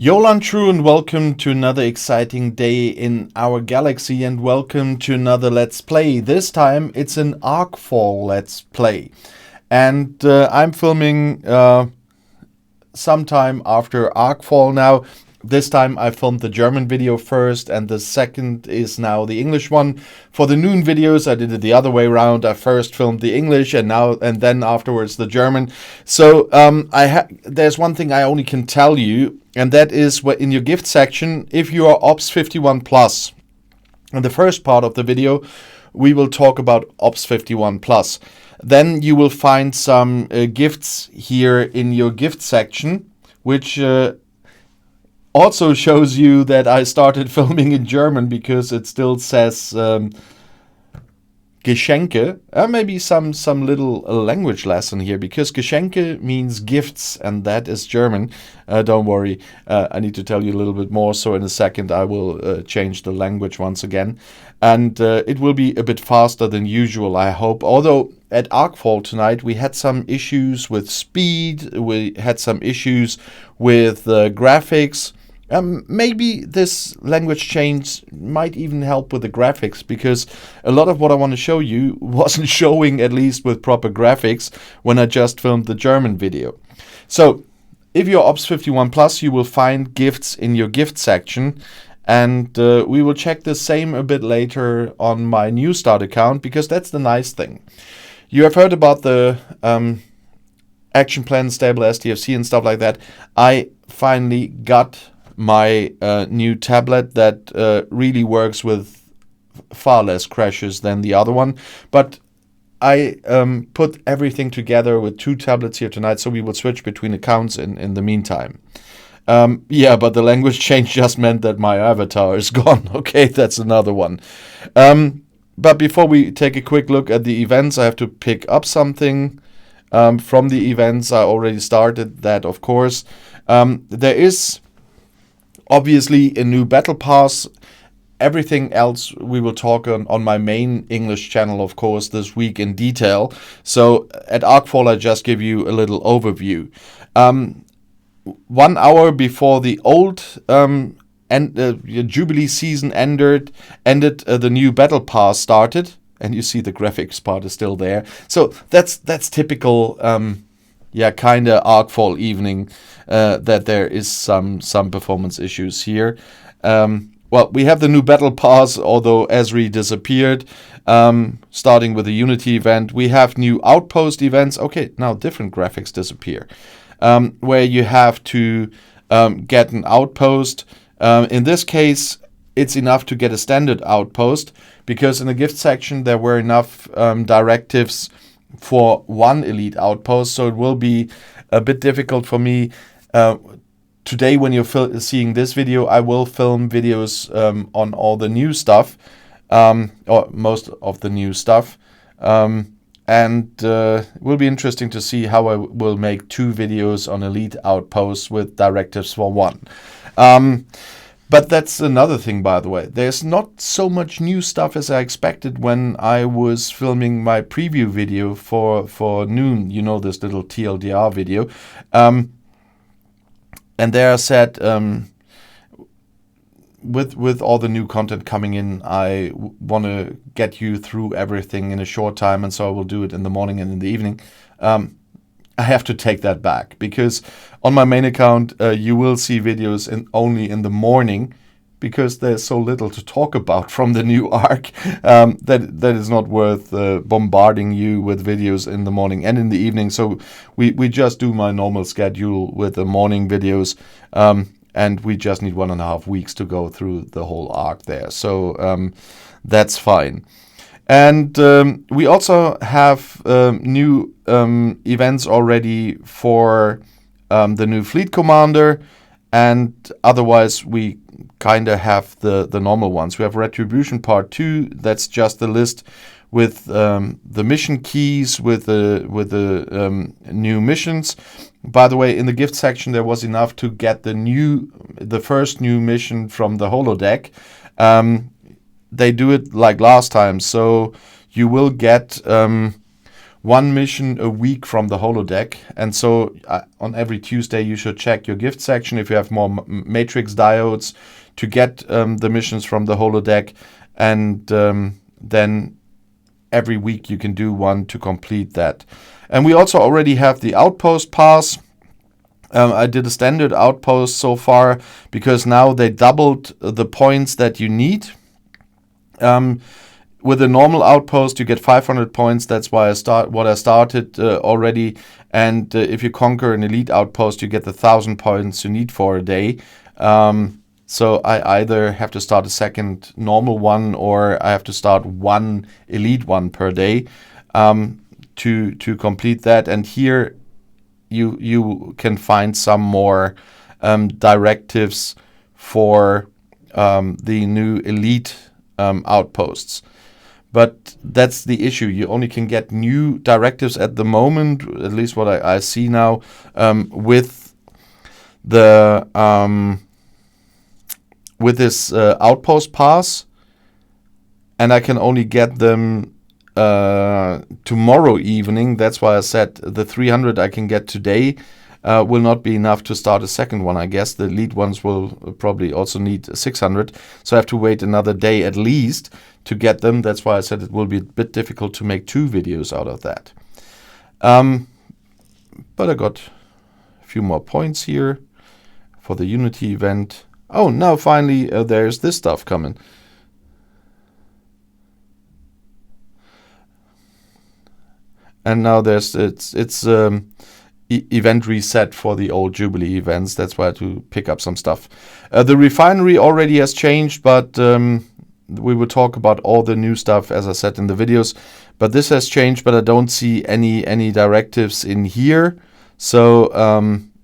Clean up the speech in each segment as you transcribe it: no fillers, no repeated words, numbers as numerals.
Yolan True, and welcome to another exciting day in our galaxy, and welcome to another Let's Play. This time it's an Arkfall Let's Play, and I'm filming sometime after Arkfall now. This time I filmed the German video first, and the second is now the English one. For the noon videos I did it the other way around. I first filmed the English and then afterwards the German. So there's one thing I only can tell you, and that is what in your gift section, if you are Ops 51 plus. In the first part of the video we will talk about Ops 51 plus. Then you will find some gifts here in your gift section, which also shows you that I started filming in German, because it still says Geschenke. Maybe some little language lesson here, because Geschenke means gifts, and that is German. Don't worry, I need to tell you a little bit more, so in a second I will change the language once again. And it will be a bit faster than usual, I hope. Although at Arkfall tonight we had some issues with speed, we had some issues with graphics. Maybe this language change might even help with the graphics, because a lot of what I want to show you wasn't showing, at least with proper graphics, when I just filmed the German video. So if you're Ops 51 plus, you will find gifts in your gift section, and we will check the same a bit later on my New Start account, because that's the nice thing. You have heard about the action plan, stable STFC and stuff like that. I finally got my new tablet that really works with far less crashes than the other one. But I put everything together with two tablets here tonight, so we will switch between accounts in the meantime. Yeah, but the language change just meant that my avatar is gone. Okay, that's another one. But before we take a quick look at the events, I have to pick up something from the events. I already started that, of course. There is obviously a new battle pass. Everything else we will talk on my main English channel, of course, this week in detail. So at Arkfall I just give you a little overview. 1 hour before the old Jubilee season ended, the new battle pass started, and you see the graphics part is still there. So that's typical, kind of Arkfall evening, that there is some performance issues here. Well, we have the new battle pass, although Esri disappeared, starting with the Unity event. We have new outpost events. Okay, now different graphics disappear, where you have to get an outpost. In this case, it's enough to get a standard outpost, because in the gift section there were enough directives for one elite outpost, so it will be a bit difficult for me. Today, when you're seeing this video, I will film videos on all the new stuff, or most of the new stuff, and it will be interesting to see how I will make 2 videos on elite outposts with directives for one. But that's another thing, by the way. There's not so much new stuff as I expected when I was filming my preview video for noon. You know, this little TLDR video. And there I said, with all the new content coming in, I want to get you through everything in a short time, and so I will do it in the morning and in the evening. I have to take that back, because on my main account you will see videos only in the morning, because there's so little to talk about from the new Ark that is not worth bombarding you with videos in the morning and in the evening. So we just do my normal schedule with the morning videos, and we just need 1.5 weeks to go through the whole Ark there. So that's fine. And we also have new events already for the new fleet commander, and otherwise we kind of have the normal ones. We have Retribution Part 2. That's just the list with the mission keys, with the new missions. By the way, in the gift section there was enough to get the first new mission from the holodeck. They do it like last time, so you will get one mission a week from the holodeck. And so on every Tuesday, you should check your gift section if you have more matrix diodes to get the missions from the holodeck. And then every week you can do one to complete that. And we also already have the outpost pass. I did a standard outpost so far because now they doubled the points that you need. With a normal outpost, you get 500 points. That's why I started already. And if you conquer an elite outpost, you get the 1,000 points you need for a day. So I either have to start a second normal one, or I have to start one elite one per day to complete that. And here you can find some more directives for the new elite outposts. But that's the issue. You only can get new directives at the moment, at least what I see now, with the with this outpost pass, and I can only get them tomorrow evening. That's why I said the 300 I can get today will not be enough to start a second one. I guess the elite ones will probably also need 600, so I have to wait another day at least to get them. That's why I said it will be a bit difficult to make 2 videos out of that. But I got a few more points here for the Unity event. Oh, now finally there's this stuff coming. And now there's it's event reset for the old Jubilee events. That's why I had to pick up some stuff. The refinery already has changed, but we will talk about all the new stuff, as I said in the videos. But this has changed, but I don't see any directives in here. So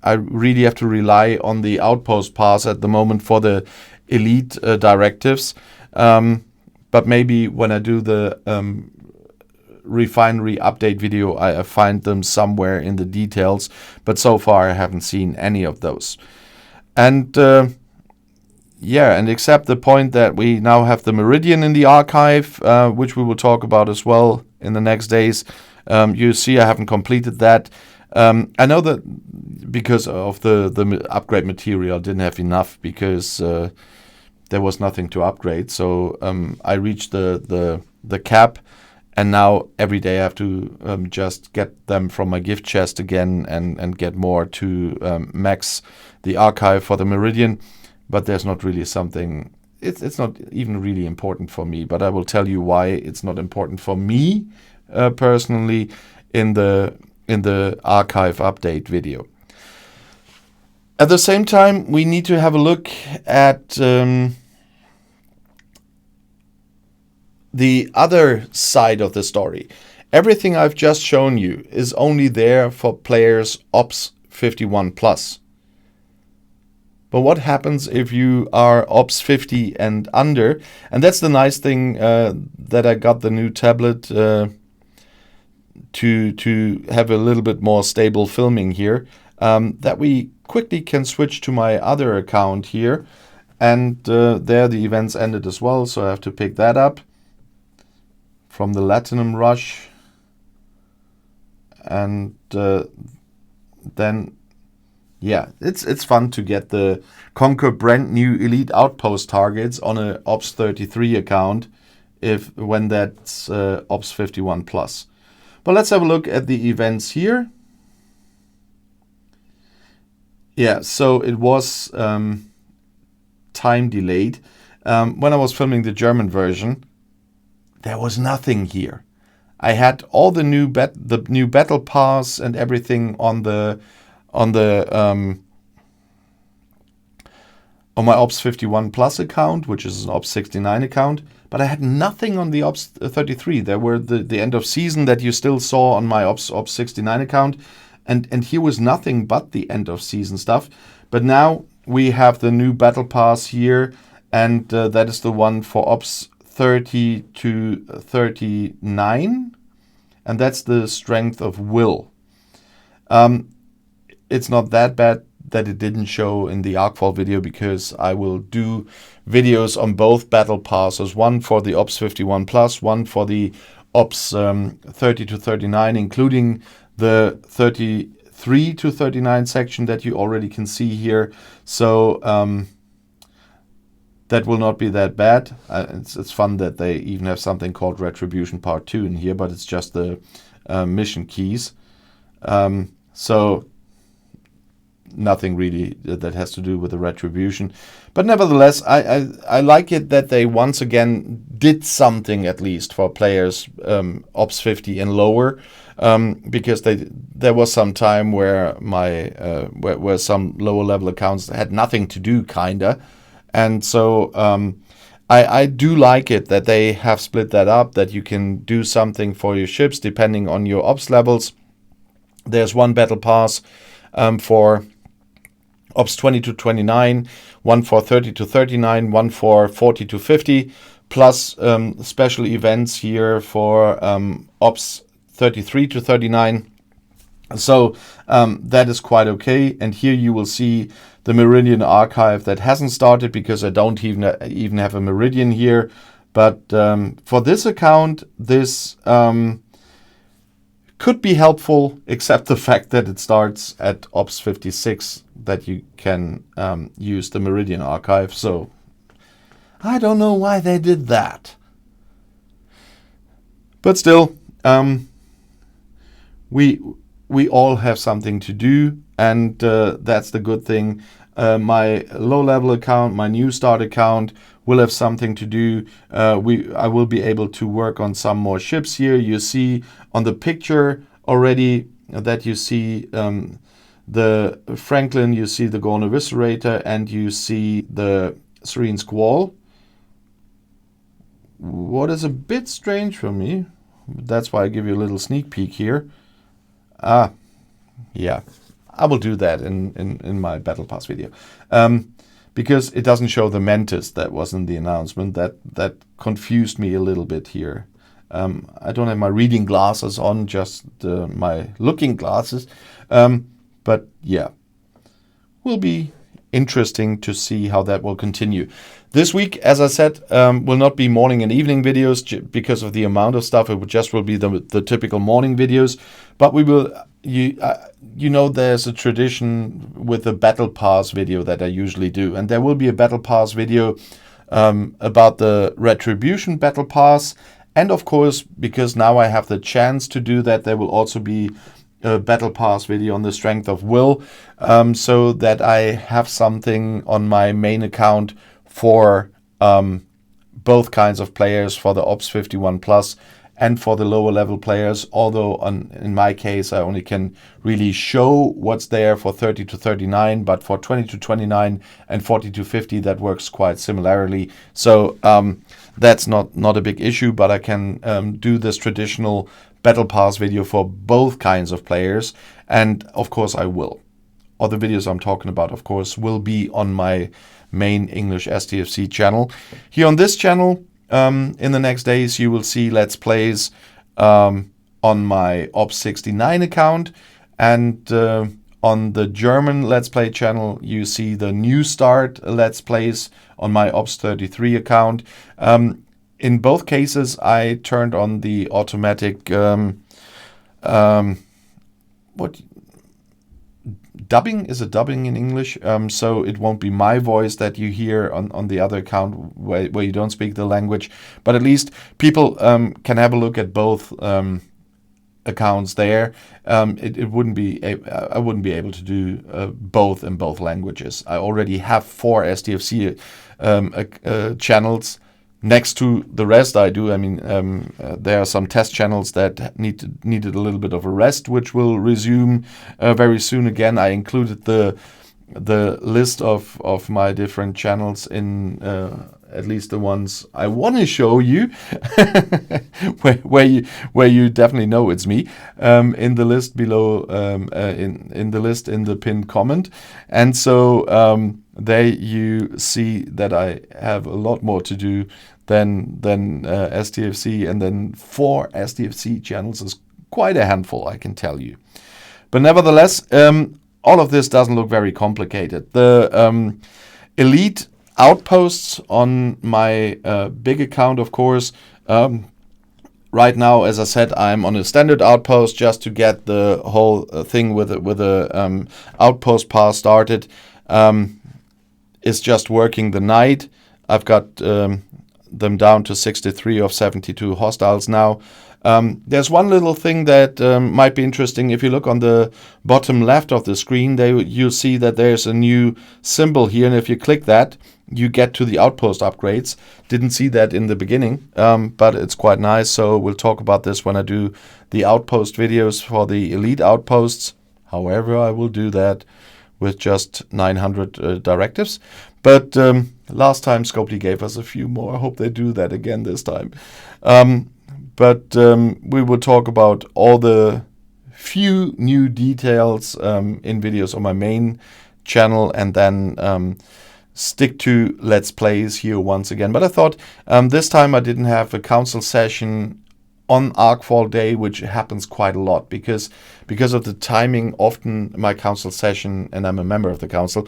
I really have to rely on the outpost pass at the moment for the elite directives. But maybe when I do the refinery update video, I find them somewhere in the details. But so far I haven't seen any of those. And yeah, and except the point that we now have the Meridian in the archive, which we will talk about as well in the next days. You see I haven't completed that. I know that because of the upgrade material, I didn't have enough because there was nothing to upgrade. So I reached the cap, and now every day I have to just get them from my gift chest again and get more to max the archive for the Meridian. But there's not really something, it's not even really important for me, but I will tell you why it's not important for me personally in the archive update video. At the same time, we need to have a look at the other side of the story. Everything I've just shown you is only there for players Ops 51+. But what happens if you are Ops 50 and under? And that's the nice thing that I got the new tablet to have a little bit more stable filming here. That we quickly can switch to my other account here. And there the events ended as well, so I have to pick that up from the Latinum Rush. And then... yeah, it's fun to get the conquer brand new elite outpost targets on a Ops 33 account when that's Ops 51+. But let's have a look at the events here. Yeah, so it was time delayed. When I was filming the German version, there was nothing here. I had all the new battle pass and everything on my Ops 51+ account, which is an Ops 69 account, but I had nothing on the Ops 33. There were the end of season that you still saw on my Ops 69 account, and here was nothing but the end of season stuff. But now we have the new battle pass here, and that is the one for Ops 30 to 39, and that's the strength of will. It's not that bad that it didn't show in the Arcfall video, because I will do videos on both battle passes, one for the Ops 51+, one for the Ops 30 to 39, including the 33 to 39 section that you already can see here. So that will not be that bad. It's fun that they even have something called Retribution Part 2 in here, but it's just the mission keys. So nothing really that has to do with the Retribution. But nevertheless, I like it that they once again did something at least for players Ops 50 and lower, because there was some time where where some lower level accounts had nothing to do, kinda. And so I do like it that they have split that up, that you can do something for your ships depending on your ops levels. There's one battle pass for Ops 20 to 29, one for 30 to 39, one for 40 to 50, plus special events here for Ops 33 to 39. So that is quite okay. And here you will see the Meridian archive that hasn't started because I don't even have a Meridian here. But for this account, this could be helpful, except the fact that it starts at Ops 56, that you can use the Meridian archive. So I don't know why they did that. But still, we all have something to do, and that's the good thing. My low-level account, my new start account, will have something to do. I will be able to work on some more ships here. You see on the picture already that you see the Franklin, you see the Gorn Eviscerator, and you see the Serene Squall. What is a bit strange for me, that's why I give you a little sneak peek here. Yeah, I will do that in my Battle Pass video. Because it doesn't show the Mantis that was in the announcement. That confused me a little bit here. I don't have my reading glasses on, just my looking glasses. But yeah, will be interesting to see how that will continue. This week, as I said, will not be morning and evening videos because of the amount of stuff. It just will be the typical morning videos. But we will, you know, there's a tradition with the Battle Pass video that I usually do. And there will be a Battle Pass video about the Retribution Battle Pass. And of course, because now I have the chance to do that, there will also be a Battle Pass video on the Strength of Will, so that I have something on my main account for both kinds of players, for the Ops 51 Plus and for the lower level players. Although in my case, I only can really show what's there for 30 to 39, but for 20 to 29 and 40 to 50, that works quite similarly. So that's not a big issue, but I can do this traditional Battle Pass video for both kinds of players. And of course I will. All the videos I'm talking about, of course, will be on my main English STFC channel. Here on this channel, in the next days, you will see Let's Plays on my Ops 69 account. And on the German Let's Play channel, you see the New Start Let's Plays on my Ops 33 account. In both cases, I turned on the automatic dubbing. Is it dubbing in English? So it won't be my voice that you hear on the other account where you don't speak the language. But at least people can have a look at both accounts there. It wouldn't be I wouldn't be able to do both in both languages. I already have 4 STFC channels. Next to the rest I do. I mean, there are some test channels that needed a little bit of a rest, which will resume very soon again. I included the list of my different channels in at least the ones I want to show you, where you definitely know it's me, in the list below, in the list in the pinned comment. And so there you see that I have a lot more to do than STFC, and then 4 STFC channels is quite a handful, I can tell you. But nevertheless, all of this doesn't look very complicated. The elite outposts on my big account, of course, right right now, as I said, I'm on a standard outpost just to get the whole thing with a outpost pass started. Is just working the night. I've got them down to 63 of 72 hostiles now. There's one little thing that might be interesting. If you look on the bottom left of the screen, you'll see that there's a new symbol here, and if you click that, you get to the outpost upgrades. Didn't see that in the beginning, but it's quite nice. So we'll talk about this when I do the outpost videos for the elite outposts. However, I will do that with just 900 directives. But last time Scopely gave us a few more. I hope they do that again this time. But we will talk about all the few new details in videos on my main channel, and then stick to Let's Plays here once again. But I thought this time I didn't have a council session on Arcfall Day, which happens quite a lot because of the timing. Often my council session, and I'm a member of the council,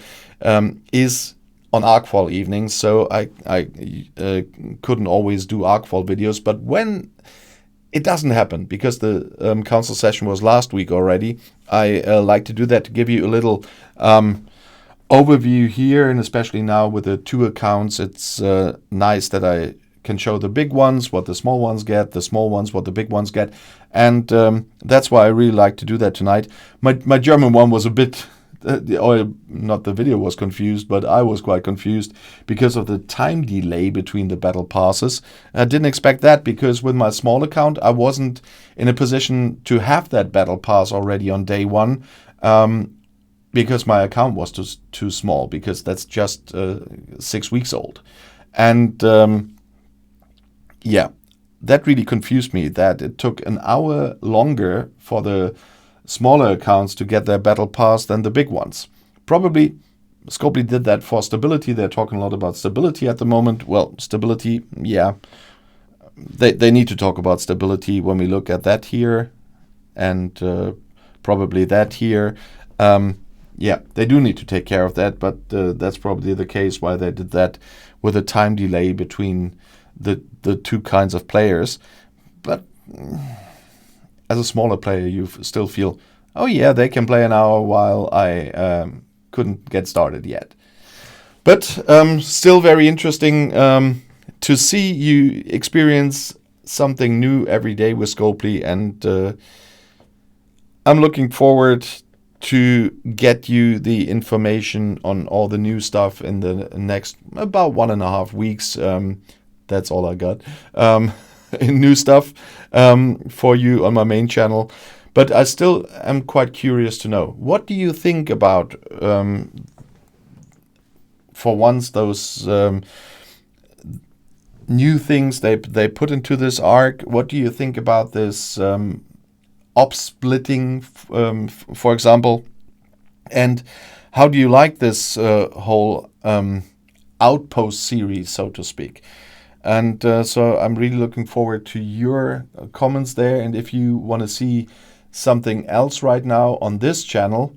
is on Arcfall evenings, so I couldn't always do Arcfall videos. But when it doesn't happen, because the council session was last week already, I like to do that to give you a little overview here, and especially now with the 2 accounts, it's nice that I can show the big ones, what the small ones get, the small ones, what the big ones get. And that's why I really like to do that tonight. My German one was a bit, not the video was confused, but I was quite confused because of the time delay between the battle passes. I didn't expect that, because with my small account, I wasn't in a position to have that battle pass already on day 1. Because my account was too small, because that's just 6 weeks old. And yeah, that really confused me, that it took an hour longer for the smaller accounts to get their battle pass than the big ones. Probably Scopely did that for stability. They're talking a lot about stability at the moment. Well, stability, yeah, they need to talk about stability when we look at that here, and probably that here. Yeah, they do need to take care of that, but that's probably the case why they did that with a time delay between the 2 kinds of players. But as a smaller player, you still feel, oh yeah, they can play an hour while I couldn't get started yet. But still very interesting to see you experience something new every day with Scopely, and I'm looking forward to get you the information on all the new stuff in the next about 1.5 weeks. That's all I got. New stuff for you on my main channel. But I still am quite curious to know, what do you think about, for once, those new things they put into this arc? What do you think about this op splitting, for example? And how do you like this whole outpost series, so to speak? And so I'm really looking forward to your comments there. And if you want to see something else right now on this channel,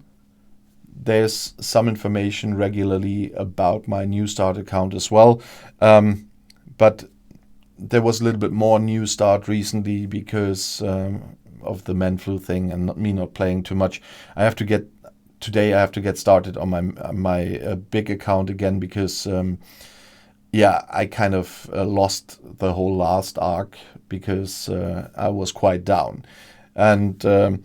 there's some information regularly about my new start account as well. But there was a little bit more new start recently because of the man flu thing and me not playing too much. Today I have to get started on my big account again, because yeah, I kind of lost the whole last arc because I was quite down. And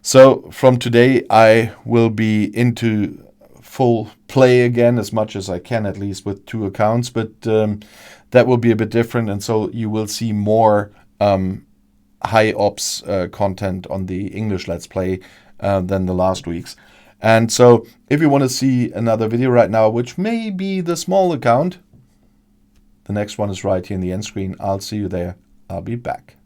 so from today I will be into full play again, as much as I can, at least with 2 accounts. But that will be a bit different, and so you will see more high ops content on the English Let's Play than the last week's. And so if you want to see another video right now, which may be the small account, the next one is right here in the end screen. I'll see you there. I'll be back.